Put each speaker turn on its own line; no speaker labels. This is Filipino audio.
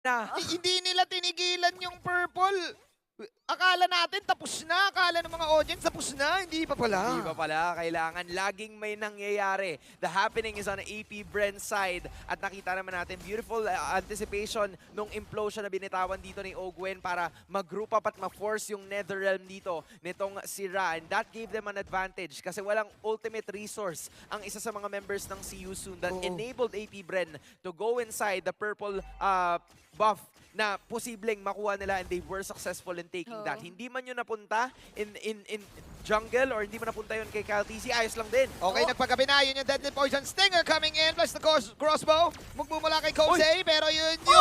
na.
Hindi nila tinigilan yung purple. Akala natin tapos na. Akala ng mga audience tapos na. Hindi pa pala.
Hindi pa pala, kailangan laging may nangyayari. The happening is on AP Bren's side. At nakita naman natin, beautiful anticipation nung implosion na binitawan dito ni Ogwen para mag-group up at ma-force yung Netherrealm dito nitong si Ra. And that gave them an advantage kasi walang ultimate resource ang isa sa mga members ng CU Soon that enabled AP Bren to go inside the purple buff na posibleng makuha nila, and they were successful in taking that. Hindi man yun napunta in jungle or hindi man napunta yun kay Kyle TC, ayos lang din.
Okay, nagpagabi na. Yun yung Deadly Poison Stinger coming in plus the crossbow. Mugmumula kay Kosei, pero yun yung...